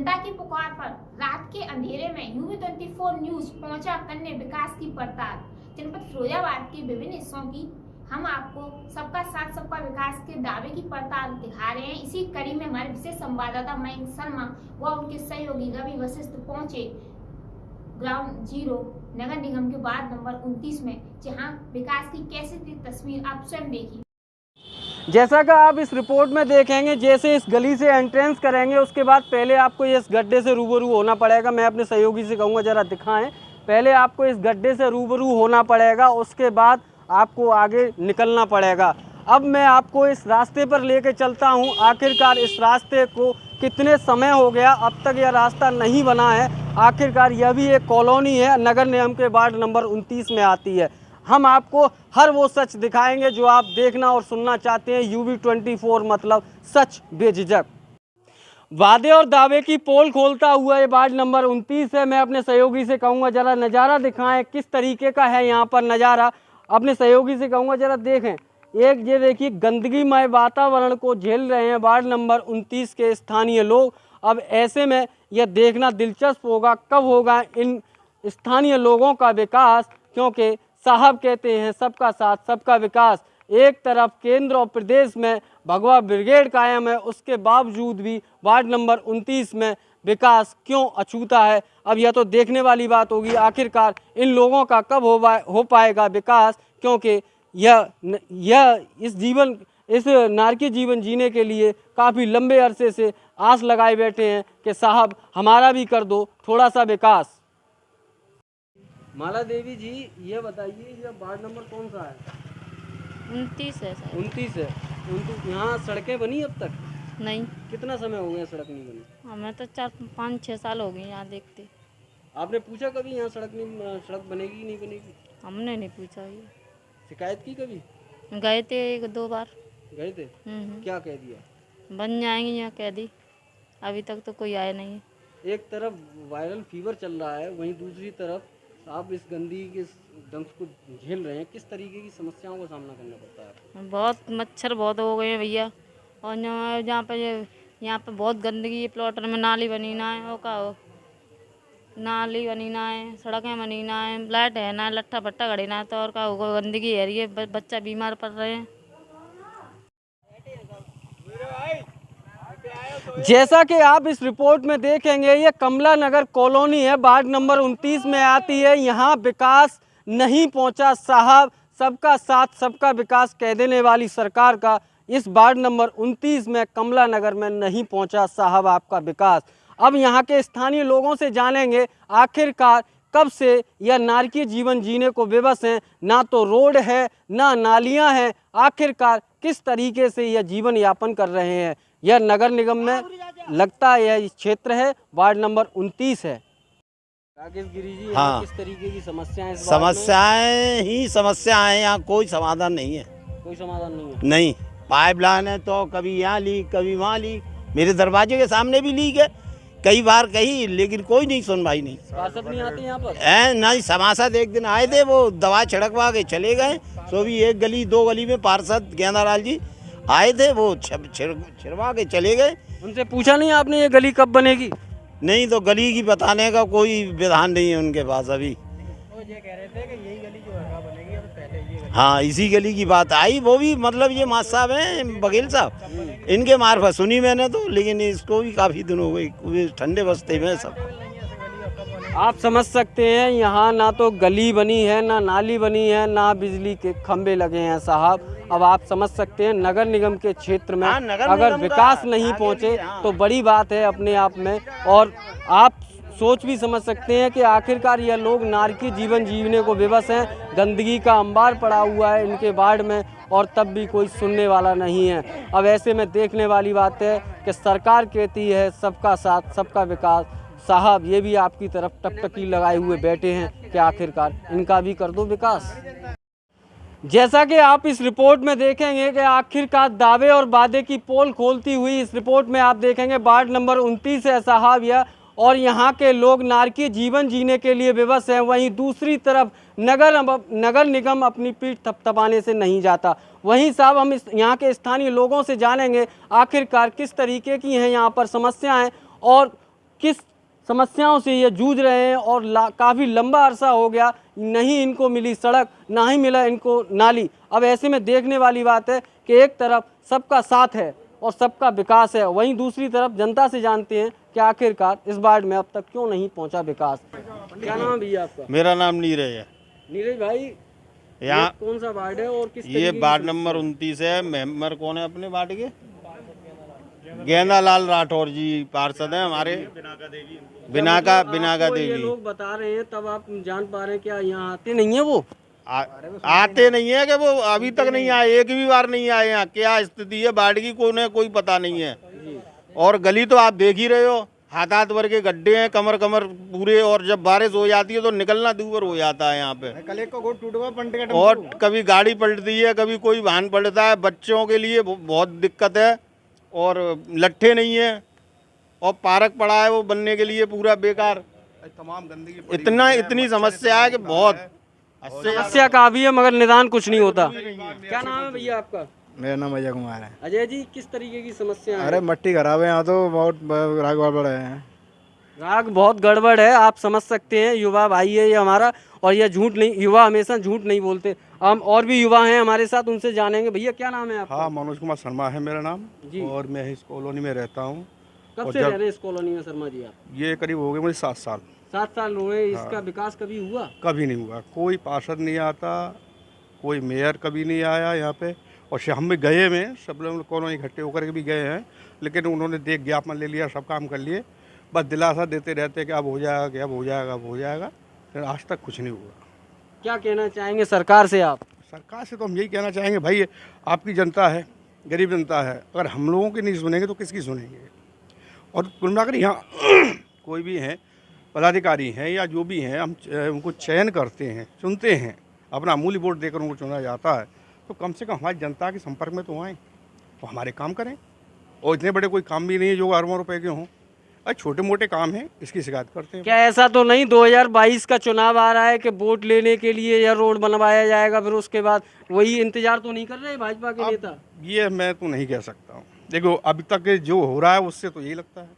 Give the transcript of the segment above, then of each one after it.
जनता की पुकार पर रात के अंधेरे में UV24 न्यूज पहुंचा करने विकास की पड़ताल। जनपद फिरोजाबाद के विभिन्न हिस्सों की हम आपको सबका साथ सबका विकास के दावे की पड़ताल दिखा रहे हैं। इसी कड़ी में हमारे विशेष संवाददाता मयंक शर्मा व उनके सहयोगी रवि वशिष्ठ पहुंचे ग्राउंड जीरो नगर निगम के वार्ड नंबर 29 में, जहां विकास की कैसी थी तस्वीर आप स्वयं देखिए। जैसा कि आप इस रिपोर्ट में देखेंगे, जैसे इस गली से एंट्रेंस करेंगे उसके बाद पहले आपको इस गड्ढे से रूबरू होना पड़ेगा। मैं अपने सहयोगी से कहूँगा जरा दिखाएं। पहले आपको इस गड्ढे से रूबरू होना पड़ेगा, उसके बाद आपको आगे निकलना पड़ेगा। अब मैं आपको इस रास्ते पर लेके चलता हूँ। आखिरकार इस रास्ते को कितने समय हो गया, अब तक यह रास्ता नहीं बना है। आखिरकार यह भी एक कॉलोनी है, नगर निगम के वार्ड नंबर 29 में आती है। हम आपको हर वो सच दिखाएंगे जो आप देखना और सुनना चाहते हैं। UV24 मतलब सच बेझिझक। वादे और दावे की पोल खोलता हुआ ये वार्ड नंबर 29 है। मैं अपने सहयोगी से कहूँगा जरा नज़ारा दिखाएं, किस तरीके का है यहाँ पर नज़ारा। अपने सहयोगी से कहूँगा जरा देखें। एक ये देखिए, गंदगीमय वातावरण को झेल रहे हैं वार्ड नंबर 29 के स्थानीय लोग। अब ऐसे में यह देखना दिलचस्प होगा कब होगा इन स्थानीय लोगों का विकास, क्योंकि साहब कहते हैं सबका साथ सबका विकास। एक तरफ केंद्र और प्रदेश में भगवा ब्रिगेड कायम है, उसके बावजूद भी वार्ड नंबर 29 में विकास क्यों अछूता है। अब यह तो देखने वाली बात होगी आखिरकार इन लोगों का कब हो पाएगा विकास, क्योंकि यह इस नारकीय जीवन जीने के लिए काफ़ी लंबे अरसे से आस लगाए बैठे हैं कि साहब हमारा भी कर दो थोड़ा सा विकास। माला देवी जी, ये बताइए ये वार्ड नंबर कौन सा है? 29 है सर। 29 है। यहाँ सड़कें बनी अब तक? नहीं। कितना समय हो गया सड़क नहीं बनी? हमें तो 4-5-6 साल हो गए यहाँ देखते। आपने पूछा कभी यहाँ सड़क बनेगी नहीं बनेगी? हमने नहीं पूछा। ये शिकायत की कभी? गए थे 1-2 बार। गए थे? क्या कह दिया? बन जाएंगे यहाँ कह दी। अभी तक तो कोई आया नहीं है। एक तरफ वायरल फीवर चल रहा है, वहीं दूसरी तरफ आप इस गंदगी के दंश को झेल रहे हैं। किस तरीके की समस्याओं का सामना करना पड़ता है? बहुत मच्छर बहुत हो गए हैं भैया। और यहाँ पे बहुत गंदगी, प्लॉटर में नाली बनी ना है, का नाली बनी ना है, सड़कें बनी ना है, लाइट है ना, लट्ठा पट्टा गड़े ना, तो और का होगा, गंदगी है रही है, बच्चा बीमार पड़ रहे हैं। जैसा कि आप इस रिपोर्ट में देखेंगे, ये कमला नगर कॉलोनी है, वार्ड नंबर 29 में आती है। यहाँ विकास नहीं पहुँचा साहब, सबका साथ सबका विकास कह देने वाली सरकार का इस वार्ड नंबर 29 में कमला नगर में नहीं पहुँचा साहब आपका विकास। अब यहाँ के स्थानीय लोगों से जानेंगे आखिरकार कब से यह नारकीय जीवन जीने को विवश हैं। ना तो रोड है ना नालियाँ हैं, आखिरकार किस तरीके से यह जीवन यापन कर रहे हैं। यह नगर निगम में लगता है यह क्षेत्र है, वार्ड नंबर 29 है। राकेश गिरी जी, हाँ, किस तरीके की समस्याएं? समस्याएं ही समस्याएं हैं, यहाँ कोई समाधान नहीं है। कोई समाधान नहीं है? नहीं, पाइपलाइन है तो कभी यहाँ ली कभी वहाँ ली, मेरे दरवाजे के सामने भी लीक है, कई बार कही, लेकिन कोई नहीं सुनवाई नहीं। पार्षद नहीं आते यहाँ पर? नहीं, समासद एक दिन आए थे, वो दवा छिड़कवा के चले गए। सो भी 1 गली 2 गली में पार्षद गेंदालाल जी आए थे, वो छिड़वा के चले गए। उनसे पूछा नहीं आपने ये गली कब बनेगी? नहीं, तो गली की बताने का कोई विधान नहीं है उनके पास अभी। वो ये कह रहे थे कि यही गली जो है बनेगी, अब पहले ये गली। हाँ, इसी गली की बात आई, वो भी मतलब ये मास साहब हैं, बघेल साहब, इनके मार्फत सुनी मैंने तो, लेकिन इसको भी काफ़ी दिन हो गए, ठंडे बस्ते में सब। आप समझ सकते हैं यहाँ ना तो गली बनी है, ना नाली बनी है, ना बिजली के खंभे लगे हैं साहब। अब आप समझ सकते हैं नगर निगम के क्षेत्र में अगर विकास नहीं पहुँचे तो बड़ी बात है अपने आप में। और आप सोच भी समझ सकते हैं कि आखिरकार यह लोग नारकीय जीवन जीने को विवश हैं। गंदगी का अंबार पड़ा हुआ है इनके वार्ड में और तब भी कोई सुनने वाला नहीं है। अब ऐसे में देखने वाली बात है कि सरकार कहती है सबका साथ सबका विकास, साहब ये भी आपकी तरफ टकटकी लगाए हुए बैठे हैं कि आखिरकार इनका भी कर दो विकास। जैसा कि आप इस रिपोर्ट में देखेंगे कि आखिरकार दावे और वादे की पोल खोलती हुई इस रिपोर्ट में आप देखेंगे वार्ड नंबर 29 है साहब यह, और यहाँ के लोग नारकीय जीवन जीने के लिए विवश हैं। वहीं दूसरी तरफ नगर निगम अपनी पीठ थपथपाने से नहीं जाता। वहीं साहब हम यहाँ के स्थानीय लोगों से जानेंगे आखिरकार किस तरीके की हैं यहाँ पर समस्याएं और किस समस्याओं से ये जूझ रहे हैं और काफ़ी लंबा अरसा हो गया, नहीं इनको मिली सड़क, ना ही मिला इनको नाली। अब ऐसे में देखने वाली बात है कि एक तरफ सबका साथ है और सबका विकास है, वहीं दूसरी तरफ जनता से जानते हैं कि आखिरकार इस वार्ड में अब तक क्यों नहीं पहुंचा विकास। क्या नाम है भैया आपका? मेरा नाम नीरज है। नीरज भाई, यहाँ ये कौन सा वार्ड है और किस ये तरीके की वार्ड नंबर 29 है। मेंबर कौन है अपने वार्ड के? गेंदालाल राठौर जी पार्षद हैं हमारे। बिनाका आपको ये देवी। लोग बता रहे हैं तब आप जान पा रहे हैं क्या यहाँ आते नहीं है वो? आते नहीं है कि वो अभी तक नहीं आए, एक भी बार नहीं आए। यहाँ क्या स्थिति है वार्ड की कोई पता नहीं है। और गली तो आप देख ही रहे हो, हाथ भर के गड्ढे हैं, कमर पूरे। और जब बारिश हो जाती है तो निकलना दूभर हो जाता है यहाँ पे। कल एक को टूटा और कभी गाड़ी पलटती है, कभी कोई वाहन पलटता है। बच्चों के लिए बहुत दिक्कत है और लट्ठे नहीं है और पार्क पड़ा है वो बनने के लिए पूरा बेकार। तमाम गंदगी इतनी समस्या है कि बहुत समस्या काफी है मगर निदान कुछ नहीं होता। क्या नाम है भैया आपका? मेरा नाम अजय कुमार है। अजय जी, किस तरीके की समस्या है? अरे मट्टी खराब है यहाँ तो, बहुत राग गड़बड़ है। राग बहुत गड़बड़ है, आप समझ सकते हैं। युवा भाई है ये हमारा, और ये झूठ नहीं, युवा हमेशा झूठ नहीं बोलते। हम और भी युवा हैं हमारे साथ, उनसे जानेंगे। भैया क्या नाम है आपका? हाँ, मनोज कुमार शर्मा है मेरा नाम जी। और मैं इस कॉलोनी में रहता हूँ। कब से रह रहे हैं इस कॉलोनी में शर्मा जी आप? ये करीब हो गए मुझे 7 साल। 7 साल हुए। इसका विकास कभी हुआ? कभी नहीं हुआ। कोई पार्षद नहीं आता, कोई मेयर कभी नहीं आया यहाँ पे। और हम भी गए में, सब लोग कॉलोनी इकट्ठे होकर के भी गए हैं, लेकिन उन्होंने देख ज्ञापन ले लिया, सब काम कर लिए, बस दिलासा देते रहते कि अब हो जाएगा, कि अब हो जाएगा, अब हो जाएगा। लेकिन आज तक कुछ नहीं हुआ। क्या कहना चाहेंगे सरकार से आप? सरकार से तो हम यही कहना चाहेंगे, भाई आपकी जनता है, गरीब जनता है, अगर हम लोगों की नहीं सुनेंगे तो किसकी सुनेंगे। और कुल मिलाकर यहाँ कोई भी हैं पदाधिकारी हैं या जो भी हैं, हम उनको चयन करते हैं, चुनते हैं, अपना अमूल्य वोट देकर उनको चुना जाता है, तो कम से कम हमारी जनता के संपर्क में तो आएँ, तो हमारे काम करें। और इतने बड़े कोई काम भी नहीं है जो अरबों रुपए के हों, अरे छोटे मोटे काम हैं, इसकी शिकायत करते हैं। क्या ऐसा तो नहीं 2022 का चुनाव आ रहा है कि वोट लेने के लिए यह रोड बनवाया जाएगा, फिर उसके बाद वही इंतजार तो नहीं कर रहे भाजपा के नेता? ये मैं तो नहीं कह सकता हूँ। देखो अभी तक जो हो रहा है उससे तो यही लगता है।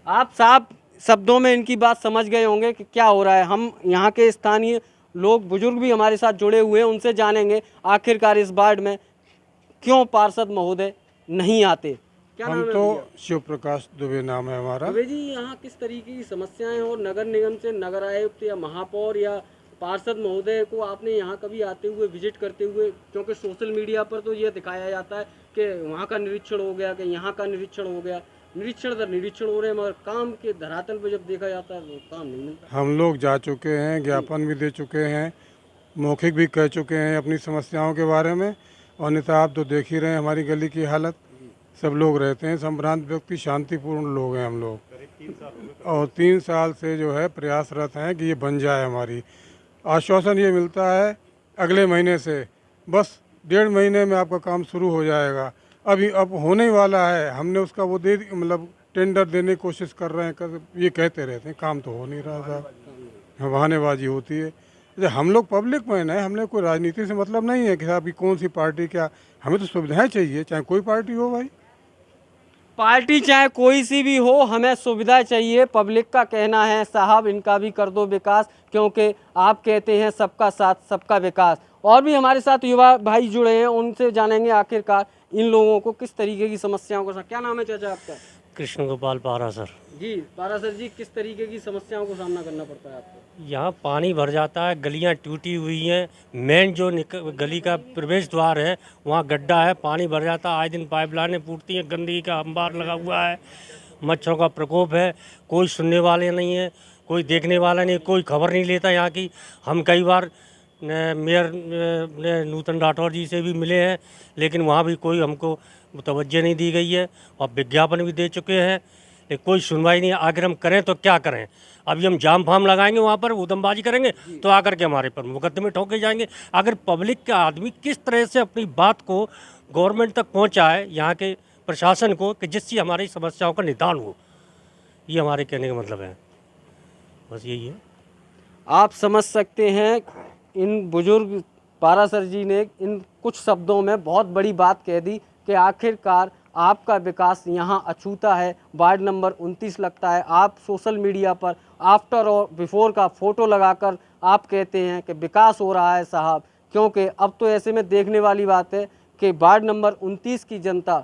आप साफ शब्दों में इनकी बात समझ गए होंगे कि क्या हो रहा है। हम यहाँ के स्थानीय लोग, बुजुर्ग भी हमारे साथ जुड़े हुए हैं, उनसे जानेंगे आखिरकार इस वार्ड में क्यों पार्षद महोदय नहीं आते। क्या हम नाम है तो भैया? शिव प्रकाश दुबे नाम है हमारा। दुबे जी, यहाँ किस तरीके की समस्याएं हैं और नगर निगम से नगर आयुक्त या महापौर या पार्षद महोदय को आपने यहाँ कभी आते हुए विजिट करते हुए, क्योंकि सोशल मीडिया पर तो ये दिखाया जाता है कि वहाँ का निरीक्षण हो गया, कि यहाँ का निरीक्षण हो गया, निरीक्षण हो रहे हैं, मगर काम के धरातल पर जब देखा जाता है तो काम नहीं मिलता। हम लोग जा चुके हैं, ज्ञापन भी दे चुके हैं, मौखिक भी कह चुके हैं अपनी समस्याओं के बारे में। और नेता आप तो देख ही रहे हैं हमारी गली की हालत। सब लोग रहते हैं संभ्रांत व्यक्ति, शांतिपूर्ण लोग हैं हम लोग, और 3 साल से जो है प्रयासरत हैं कि ये बन जाए। हमारी आश्वासन ये मिलता है अगले महीने से, बस 1.5 महीने में आपका काम शुरू हो जाएगा। अभी अब होने वाला है, हमने उसका वो दे मतलब टेंडर देने की कोशिश कर रहे हैं, ये कहते रहते हैं, काम तो हो नहीं रहा साहब, बहानेबाजी होती है। हम लोग पब्लिक में है, हमने कोई राजनीति से मतलब नहीं है कि अभी कौन सी पार्टी क्या, हमें तो सुविधाएं चाहिए, चाहे कोई पार्टी हो भाई। पार्टी चाहे कोई सी भी हो, हमें सुविधा चाहिए। पब्लिक का कहना है साहब इनका भी कर दो विकास, क्योंकि आप कहते हैं सबका साथ सबका विकास। और भी हमारे साथ युवा भाई जुड़े हैं, उनसे जानेंगे आखिरकार इन लोगों को किस तरीके की समस्याओं का साथ। क्या नाम है चाचा आपका? कृष्ण गोपाल पारा सर। जी पारा सर जी, किस तरीके की समस्याओं को सामना करना पड़ता है आपको? यहाँ पानी भर जाता है, गलियाँ टूटी हुई हैं, मेन जो गली का प्रवेश द्वार है वहाँ गड्ढा है, पानी भर जाता है, आए दिन पाइपलाइनें फूटती हैं, गंदगी का अंबार लगा हुआ है, मच्छरों का प्रकोप है, कोई सुनने वाले नहीं है, कोई देखने वाला नहीं, कोई खबर नहीं लेता यहाँ की। हम कई बार मेयर नूतन राठौर जी से भी मिले हैं, लेकिन वहाँ भी कोई हमको तवज्जो नहीं दी गई है, और विज्ञापन भी दे चुके हैं, लेकिन कोई सुनवाई नहीं है। आखिर हम करें तो क्या करें? अभी हम जाम फाम लगाएंगे वहाँ पर, उदमबाजी करेंगे तो आकर के हमारे पर मुकदमे ठोके जाएंगे। अगर पब्लिक का आदमी किस तरह से अपनी बात को गवर्नमेंट तक पहुँचाए, यहाँ के प्रशासन को, कि जिससे हमारी समस्याओं का निदान हो, ये हमारे कहने का मतलब है, बस यही है। आप समझ सकते हैं इन बुजुर्ग पारा सर जी ने इन कुछ शब्दों में बहुत बड़ी बात कह दी कि आखिरकार आपका विकास यहाँ अछूता है। वार्ड नंबर 29 लगता है। आप सोशल मीडिया पर आफ्टर और बिफोर का फ़ोटो लगाकर आप कहते हैं कि विकास हो रहा है साहब, क्योंकि अब तो ऐसे में देखने वाली बात है कि वार्ड नंबर 29 की जनता।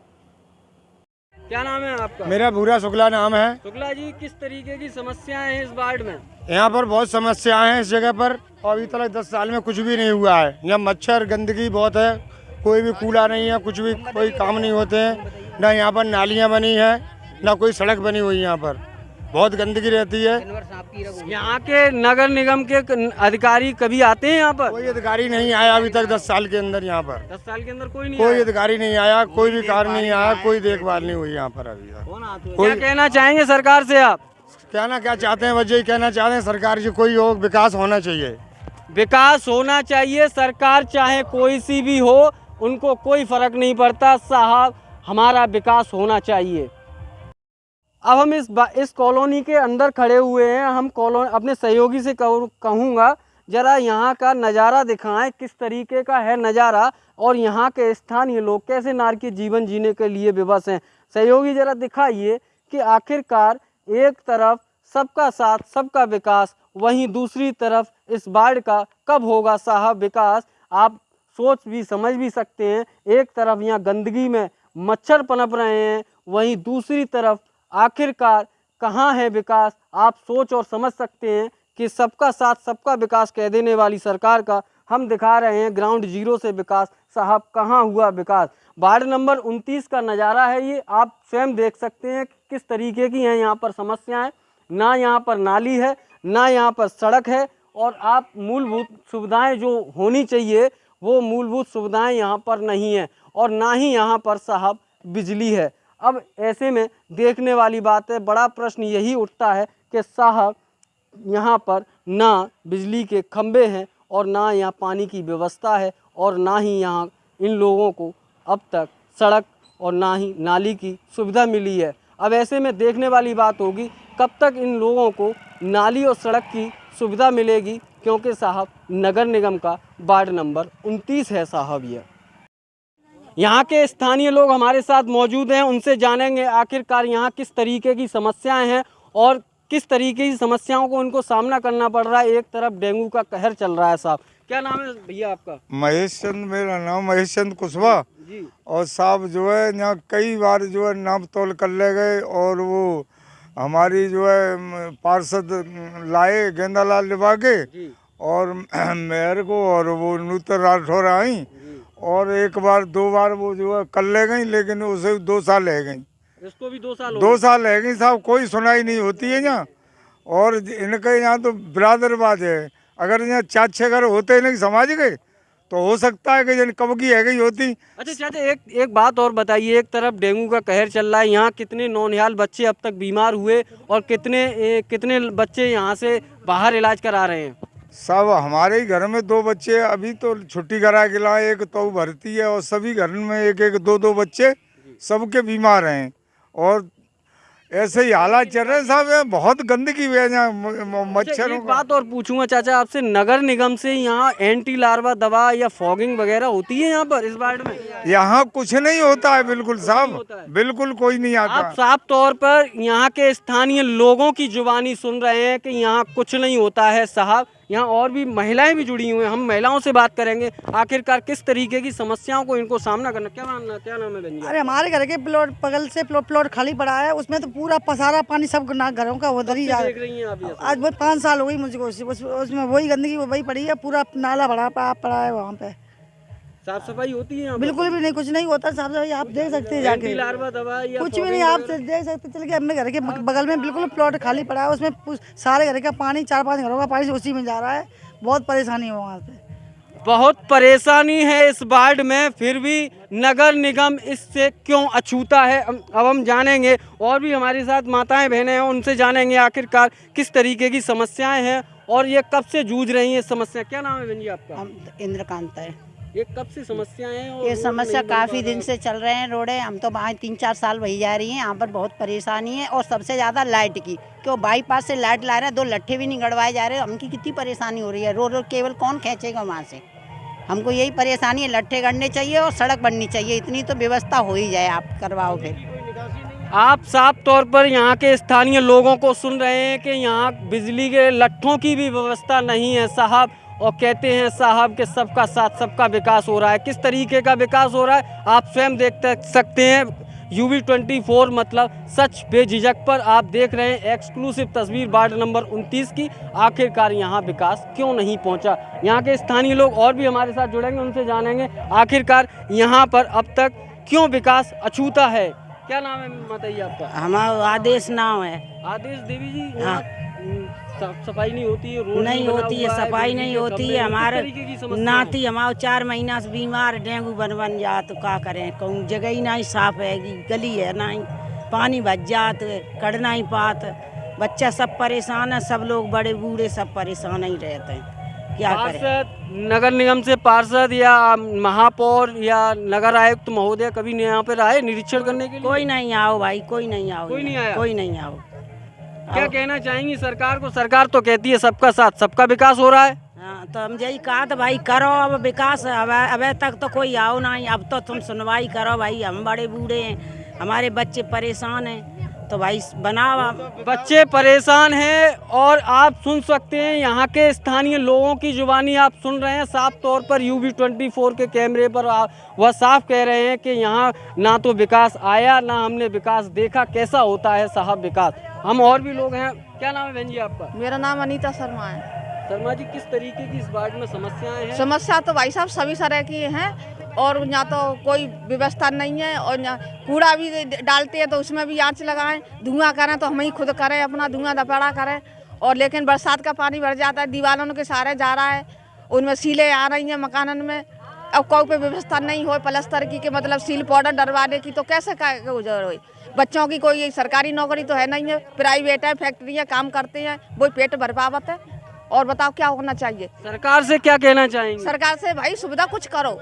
क्या नाम है आपका? मेरा भूरा शुक्ला नाम है। शुक्ला जी, किस तरीके की समस्याएं हैं इस वार्ड में? यहाँ पर बहुत समस्याएं हैं इस जगह पर, और अभी तक 10 साल में कुछ भी नहीं हुआ है। यहाँ मच्छर गंदगी बहुत है, कोई भी कूड़ा नहीं है, कुछ भी कोई काम नहीं होते हैं। ना यहाँ पर नालियाँ बनी है, ना कोई सड़क बनी हुई है। यहाँ पर बहुत गंदगी रहती है। यहाँ के नगर निगम के अधिकारी कभी आते हैं यहाँ पर? कोई अधिकारी नहीं आया अभी तक 10 साल के अंदर। यहाँ पर 10 साल के अंदर कोई अधिकारी नहीं आया, कोई भी कार्य नहीं आया, कोई देखभाल नहीं हुई यहाँ पर अभी तक। क्या कहना चाहेंगे सरकार से आप? क्या चाहते हैं? वजह कहना चाहते हैं सरकार जी, कोई हो, विकास होना चाहिए। विकास होना चाहिए। सरकार चाहे कोई सी भी हो, उनको कोई फर्क नहीं पड़ता साहब, हमारा विकास होना चाहिए। अब हम इस कॉलोनी के अंदर खड़े हुए हैं। हम अपने सहयोगी से कहूँगा जरा यहाँ का नज़ारा दिखाएं, किस तरीके का है नज़ारा और यहाँ के स्थानीय लोग कैसे नारकीय जीवन जीने के लिए विवश हैं। सहयोगी जरा दिखाइए कि आखिरकार एक तरफ सबका साथ सबका विकास, वहीं दूसरी तरफ इस वार्ड का कब होगा साहब विकास। आप सोच भी समझ भी सकते हैं, एक तरफ यहाँ गंदगी में मच्छर पनप रहे हैं, वहीं दूसरी तरफ आखिरकार कहाँ है विकास। आप सोच और समझ सकते हैं कि सबका साथ सबका विकास कह देने वाली सरकार का हम दिखा रहे हैं ग्राउंड जीरो से विकास साहब, कहाँ हुआ विकास। वार्ड नंबर 29 का नज़ारा है ये, आप स्वयं देख सकते हैं किस तरीके की हैं यहाँ पर समस्याएं। ना यहाँ पर नाली है, ना यहाँ पर सड़क है, और आप मूलभूत सुविधाएं जो होनी चाहिए वो मूलभूत सुविधाएं यहाँ पर नहीं है, और ना ही यहाँ पर साहब बिजली है। अब ऐसे में देखने वाली बात है, बड़ा प्रश्न यही उठता है कि साहब यहाँ पर ना बिजली के खंभे हैं और ना यहाँ पानी की व्यवस्था है, और ना ही यहाँ इन लोगों को अब तक सड़क और ना ही नाली की सुविधा मिली है। अब ऐसे में देखने वाली बात होगी कब तक इन लोगों को नाली और सड़क की सुविधा मिलेगी, क्योंकि साहब नगर निगम का वार्ड नंबर 29 है साहब। ये यहाँ के स्थानीय लोग हमारे साथ मौजूद हैं, उनसे जानेंगे आखिरकार यहाँ किस तरीके की समस्याएं हैं और किस तरीके की समस्याओं को उनको सामना करना पड़ रहा है। एक तरफ डेंगू का कहर चल रहा है साहब। क्या नाम है भैया आपका? महेश चंद, मेरा नाम महेश चंद कुशवाहा जी। और साहब जो है यहाँ कई बार जो है नाप तोल कर ले गए, और वो हमारी जो है पार्षद लाए गेंदालाल लिबागे और मेयर को, और वो नूतन राठौर आई, और एक बार 2 बार वो जो है कर ले गई, लेकिन उसे 2 साल रह गई। इसको भी 2 साल 2 साल रह गई साहब, कोई सुनाई नहीं होती है यहाँ। और इनके यहाँ तो बिरादरबाज है, अगर यहाँ 4-6 घर होते नहीं समाज के तो हो सकता है कि जन कब की है गई होती। अच्छा चाचा, एक बात और बताइए, एक तरफ डेंगू का कहर चल रहा है, यहाँ कितने नौनिहाल बच्चे अब तक बीमार हुए और कितने बच्चे यहाँ से बाहर इलाज करा रहे हैं? सब हमारे ही घर में 2 बच्चे अभी तो छुट्टी करा के लाए, एक तो भर्ती है, और सभी घर में 1-1 2-2 बच्चे सबके बीमार हैं, और ऐसे ही हालात चल रहे हैं साहब। बहुत गंदगी है यहाँ, मच्छरों एक बात और पूछूंगा चाचा आपसे, नगर निगम से यहाँ एंटी लार्वा दवा या फॉगिंग वगैरह होती है यहाँ पर इस वार्ड में? यहाँ कुछ नहीं होता है बिल्कुल साहब, बिल्कुल कोई नहीं आता। आप साफ तौर पर यहाँ के स्थानीय लोगों की जुबानी सुन रहे हैं कि यहाँ कुछ नहीं होता है साहब। यहाँ और भी महिलाएं भी जुड़ी हुई हैं, हम महिलाओं से बात करेंगे आखिरकार किस तरीके की समस्याओं को इनको सामना करना। क्या नाम है बहन जी? अरे हमारे घर के प्लॉट बगल से प्लॉट खाली पड़ा है, उसमें तो पूरा पसारा पानी सब घरों का उधर ही जा रहा है। आज वो 5 साल हो गई मुझको, उसमें वही गंदगी वही पड़ी है, पूरा नाला पड़ा है वहाँ पे। साफ सफाई होती है? बिल्कुल भी नहीं, कुछ नहीं होता साफ सफाई, आप देख सकते हैं जाके। लार्वा दवा या कुछ भी नहीं, आप देख सकते। चल के अपने घर के बगल में बिल्कुल प्लॉट खाली पड़ा है, उसमें सारे घर का पानी 4-5 घरों का पानी उसी में जा रहा है। बहुत परेशानी है वहाँ पे, बहुत परेशानी है इस वार्ड में, फिर भी नगर निगम इससे क्यों अछूता है अब हम जानेंगे। और भी हमारे साथ माताएं बहनें हैं, उनसे जानेंगे आखिरकार किस तरीके की समस्याएं हैं और ये कब से जूझ रही हैं समस्या। क्या नाम है बहन जी आपका? इंद्रकांत है। ये कब से समस्याएं हैं? ये समस्या काफ़ी दिन से चल रहे हैं रोडे, हम तो वहाँ 3-4 साल वही जा रही हैं। यहाँ पर बहुत परेशानी है, और सबसे ज़्यादा लाइट की, क्यों बाईपास से लाइट ला रहे हैं, 2 लट्ठे भी नहीं गड़वाए जा रहे, हमकी कितनी परेशानी हो रही है। रोड केबल कौन खींचेगा वहाँ से? हमको यही परेशानी है, लट्ठे गड़ने चाहिए और सड़क बननी चाहिए, इतनी तो व्यवस्था हो ही जाए, आप करवाओ फिर। आप साफ तौर पर यहाँ के स्थानीय लोगों को सुन रहे हैं कि यहाँ बिजली के लट्ठों की भी व्यवस्था नहीं है साहब, और कहते हैं साहब कि सबका साथ सबका विकास हो रहा है। किस तरीके का विकास हो रहा है आप स्वयं देख सकते हैं। UV24 मतलब सच बेझिझक पर आप देख रहे हैं एक्सक्लूसिव तस्वीर वार्ड नंबर 29 की। आखिरकार यहाँ विकास क्यों नहीं पहुँचा। यहाँ के स्थानीय लोग और भी हमारे साथ जुड़ेंगे, उनसे जानेंगे आखिरकार यहाँ पर अब तक क्यों विकास अछूता है। क्या नाम है बताइए आपका? हमारा आदेश नाम है। आदेश देवी जी, हाँ। साफ सफाई नहीं होती है, रोड नहीं होती है, सफाई नहीं होती है। हमारे नाती हमारे 4 महीना से बीमार, डेंगू बन जा, तो क्या करें, कहूँ जगह ही नहीं साफ है, गली है नहीं, पानी भज जात, कड़ना ही पात, बच्चा सब परेशान है, सब लोग बड़े बूढ़े सब परेशान ही रहते हैं, क्या करें। नगर निगम से पार्षद या महापौर या नगर आयुक्त महोदय कभी यहाँ पर आए निरीक्षण करने के लिए? कोई नहीं आओ भाई, कोई नहीं आओ, कोई नहीं आया, कोई नहीं आओ। क्या कहना चाहेंगी सरकार को? सरकार तो कहती है सबका साथ सबका विकास हो रहा है। हाँ, तो हम यही कहा तो भाई करो अब विकास। अब तक तो कोई आओ नहीं, अब तो तुम सुनवाई करो भाई, हम बड़े बूढ़े हैं, हमारे बच्चे परेशान हैं, तो भाई बनाओ। बच्चे परेशान हैं और आप सुन सकते हैं यहाँ के स्थानीय लोगों की जुबानी आप सुन रहे हैं। साफ तौर पर UV24 के कैमरे पर वह साफ कह रहे हैं कि यहाँ ना तो विकास आया, ना हमने विकास देखा। कैसा होता है साहब विकास। हम और भी लोग हैं। क्या नाम है बहन जी आपका? मेरा नाम अनीता शर्मा है। शर्मा जी, किस तरीके की इस वार्ड में समस्याएं हैं? समस्या तो भाई साहब सभी तरह की हैं, और यहाँ तो कोई व्यवस्था नहीं है, और यहाँ कूड़ा भी डालते हैं तो उसमें भी आँच लगाएं, धुआं करें तो हम ही खुद करें, अपना धुआं दपाड़ा करें, और लेकिन बरसात का पानी भर जाता है, दीवारों के सहारे जा रहा है, उनमें सीलें आ रही हैं मकानों में। अब कोई पे व्यवस्था नहीं हो प्लास्टर की, मतलब सील पाउडर डरवाने की, तो कैसे गुजर हो। बच्चों की कोई सरकारी नौकरी तो है नहीं है, प्राइवेट है, फैक्ट्रियाँ काम करते हैं, वो पेट भर पावत है। और बताओ क्या होना चाहिए। सरकार से क्या कहना चाहेंगे? सरकार से भाई सुविधा कुछ करो।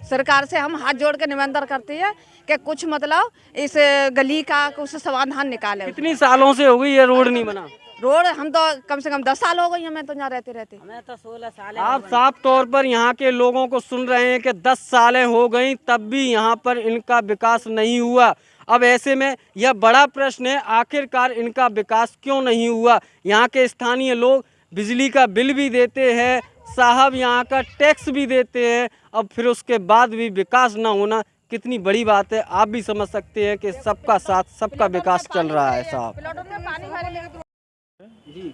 सरकार से हम हाथ जोड़ के निवेदन करते हैं कि कुछ मतलब इस गली का कुछ समाधान निकाले। कितनी सालों से हो गई ये रोड नहीं बना? रोड हम तो कम से कम 10 साल हो गई हमें तो यहाँ रहते। हमें तो 16 साल। आप साफ तौर पर यहाँ के लोगों को सुन रहे हैं कि 10 सालें हो गई, तब भी यहाँ पर इनका विकास नहीं हुआ। अब ऐसे में यह बड़ा प्रश्न है, आखिरकार इनका विकास क्यों नहीं हुआ। यहाँ के स्थानीय लोग बिजली का बिल भी देते हैं साहब, यहाँ का टैक्स भी देते हैं, अब फिर उसके बाद भी विकास ना होना कितनी बड़ी बात है। आप भी समझ सकते हैं कि सबका साथ सबका विकास चल रहा है साहब।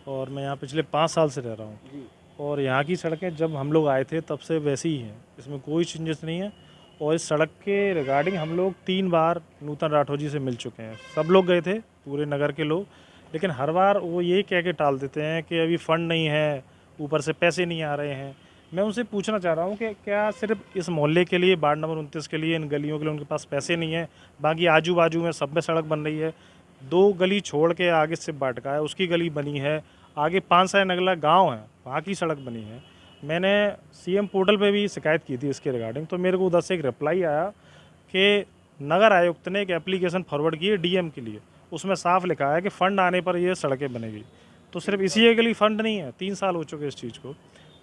और मैं यहाँ पिछले 5 साल से रह रहा हूँ, और यहाँ की सड़कें जब हम लोग आए थे तब से वैसी ही हैं, इसमें कोई चेंजेस नहीं है। और इस सड़क के रिगार्डिंग हम लोग 3 बार नूतन राठौर जी से मिल चुके हैं, सब लोग गए थे, पूरे नगर के लोग, लेकिन हर बार वो ये कह के टाल देते हैं कि अभी फंड नहीं है, ऊपर से पैसे नहीं आ रहे हैं। मैं उनसे पूछना चाह रहा हूँ कि क्या सिर्फ इस मोहल्ले के लिए, वार्ड नंबर 29 के लिए, इन गलियों के लिए उनके पास पैसे नहीं है? बाकी आजू बाजू में सब में सड़क बन रही है। 2 गली छोड़ के आगे से बाटका है, उसकी गली बनी है, आगे 5 साय नगला गाँव है, वहाँ की सड़क बनी है। मैंने CM पोर्टल पे भी शिकायत की थी इसके रिगार्डिंग, तो मेरे को उधर से एक रिप्लाई आया कि नगर आयुक्त ने एक एप्लीकेशन फॉरवर्ड की है DM के लिए, उसमें साफ लिखा है कि फ़ंड आने पर ये सड़कें बनेगी। तो सिर्फ इसी के लिए फ़ंड नहीं है, 3 साल हो चुके इस चीज़ को।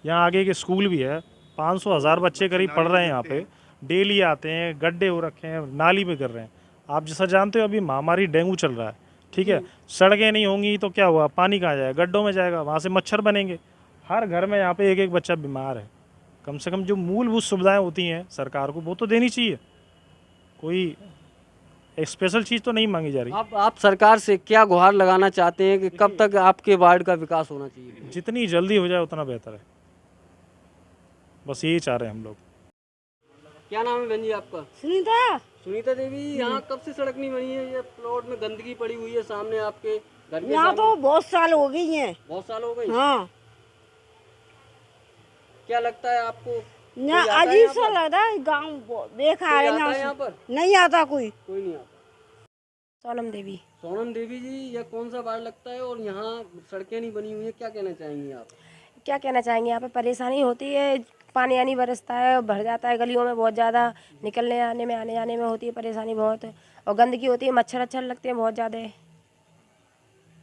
यहाँ आगे एक स्कूल भी है, 500,000 बच्चे करीब पढ़ रहे हैं यहाँ पे, डेली आते हैं, गड्ढे हो रखे हैं, नाली में गिर रहे हैं। आप जैसा जानते हो अभी महामारी डेंगू चल रहा है, ठीक है, सड़कें नहीं होंगी तो क्या हुआ, पानी कहाँ जाएगा, गड्ढों में जाएगा, वहाँ से मच्छर बनेंगे। हर घर में यहाँ पे एक बच्चा बीमार है। कम से कम जो मूलभूत सुविधाएं होती हैं सरकार को वो तो देनी चाहिए, कोई एक स्पेशल चीज़ तो नहीं मांगी जा रही। आप सरकार से क्या गुहार लगाना चाहते हैं कि कब तक आपके वार्ड का विकास होना चाहिए? जितनी जल्दी हो जाए उतना बेहतर है, बस यही चाह रहे हैं हम लोग। क्या नाम है बहन जी आपका? सुनीता। सुनीता देवी, यहाँ कब से सड़क नहीं बनी है? ये प्लॉट में गंदगी पड़ी हुई है सामने आपके घर के। यहाँ तो बहुत साल हो गई हैं। बहुत साल हो गई? हाँ। क्या लगता है आपको? यहाँ अजीब सा लगता है, गाँव देखा है यहाँ पर नहीं आता, कोई नहीं आता। सोनम देवी। सोनम देवी जी, यह कौन सा वार्ड लगता है और यहाँ सड़कें नहीं बनी हुई है, क्या कहना चाहेंगी आप? क्या कहना चाहेंगे, यहाँ पे परेशानी होती है, पानी आनी बरसता है, भर जाता है गलियों में, बहुत ज़्यादा निकलने आने में, आने जाने में होती है परेशानी बहुत, और गंदगी होती है, मच्छर अच्छर लगते हैं बहुत ज़्यादा।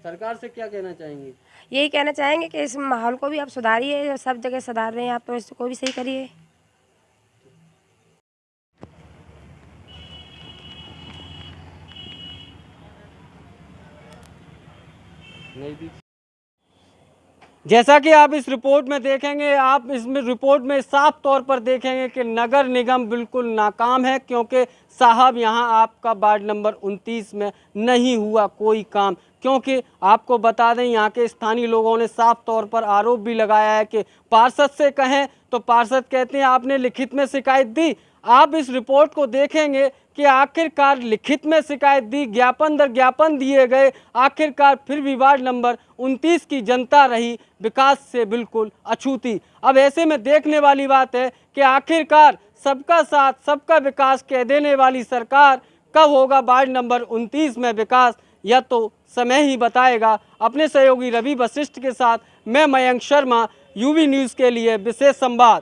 सरकार से क्या कहना चाहेंगे? यही कहना चाहेंगे कि इस माहौल को भी आप सुधारिए, सब जगह सुधार रहे हैं आप, तो इसको भी सही करिए। नहीं दी। जैसा कि आप इस रिपोर्ट में देखेंगे, आप इसमें रिपोर्ट में साफ तौर पर देखेंगे कि नगर निगम बिल्कुल नाकाम है, क्योंकि साहब यहाँ आपका वार्ड नंबर 29 में नहीं हुआ कोई काम। क्योंकि आपको बता दें, यहाँ के स्थानीय लोगों ने साफ तौर पर आरोप भी लगाया है कि पार्षद से कहें तो पार्षद कहते हैं आपने लिखित में शिकायत दी। आप इस रिपोर्ट को देखेंगे कि आखिरकार लिखित में शिकायत दी, ज्ञापन दर ज्ञापन दिए गए, आखिरकार फिर भी वार्ड नंबर 29 की जनता रही विकास से बिल्कुल अछूती। अब ऐसे में देखने वाली बात है कि आखिरकार सबका साथ सबका विकास कह देने वाली सरकार कब होगा वार्ड नंबर 29 में विकास, यह तो समय ही बताएगा। अपने सहयोगी रवि वशिष्ठ के साथ मैं मयंक शर्मा, यूवी न्यूज़ के लिए विशेष संवाद।